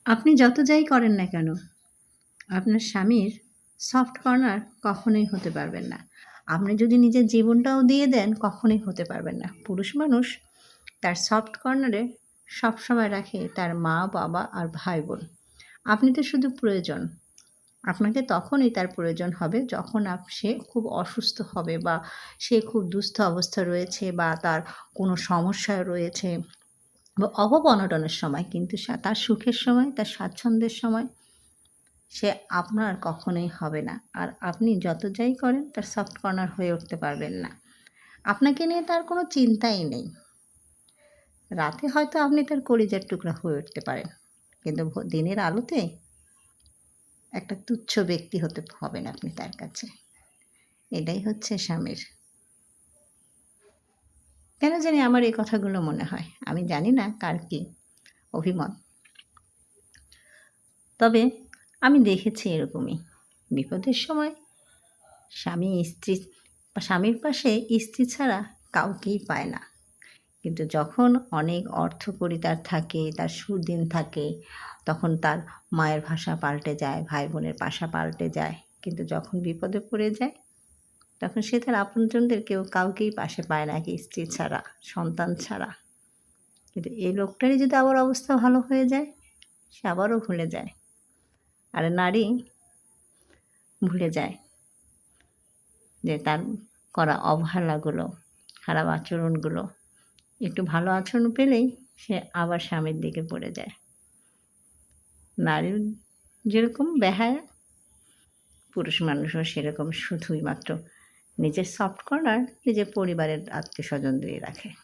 আপনি যত যাই করেন না কেন, আপনার স্বামীর সফট কর্নার কখনোই হতে পারবেন না। আপনি যদি নিজের জীবনটাও দিয়ে দেন, কখনোই হতে পারবেন না। পুরুষ মানুষ তার সফট কর্নারে সবসময় রাখে তার মা, বাবা আর ভাই-বোন। আপনি তো শুধু প্রয়োজন। আপনাকে তখনই তার প্রয়োজন হবে যখন সে খুব অসুস্থ হবে বা সে খুব দুস্থ অবস্থা রয়েছে বা তার কোনো সমস্যায় রয়েছে বা অভাব-অনটনের সময়। কিন্তু তার সুখের সময়, তার স্বাচ্ছন্দ্যের সময় সে আপনার কখনোই হবে না। আর আপনি যত যাই করেন তার সফট কর্নার হয়ে উঠতে পারবেন না। আপনাকে নিয়ে তার কোনো চিন্তাই নেই। রাতে হয়তো আপনি তার কলিজার টুকরা হয়ে উঠতে পারেন। কিন্তু দিনের আলোতে একটা তুচ্ছ ব্যক্তি হতে হবেন আপনি তার কাছে। এটাই হচ্ছে স্বামীর। কেন জানি আমার এই কথাগুলো মনে হয়। আমি জানি না কার কী অভিমত। তবে আমি দেখেছি এরকমই। বিপদের সময় স্বামীর পাশে স্ত্রী ছাড়া কাউকেই পায় না। কিন্তু যখন অনেক অর্থকড়ি তার থাকে, তার সুদিন থাকে, তখন তার মায়ের ভাষা পাল্টে যায়, ভাই-বোনের ভাষা পাল্টে যায়। কিন্তু যখন বিপদে পড়ে যায়, তখন সে তার আপনজনদের কাউকেই পাশে পায় না স্ত্রী ছাড়া, সন্তান ছাড়া। কিন্তু এই লোকটারই যদি আবার অবস্থা ভালো হয়ে যায়, সে আবারও ভুলে যায়। আর নারী ভুলে যায় যে তার করা অবহেলাগুলো, খারাপ আচরণগুলো, একটু ভালো আচরণ পেলেই সে আবার স্বামীর দিকে পড়ে যায়। নারীর যেরকম বেহায়া, পুরুষ মানুষও সেরকম শুধুই মাত্র নিজের সফট কর্নার নিজের পরিবারের আত্মীয়স্বজন দিয়ে রাখে।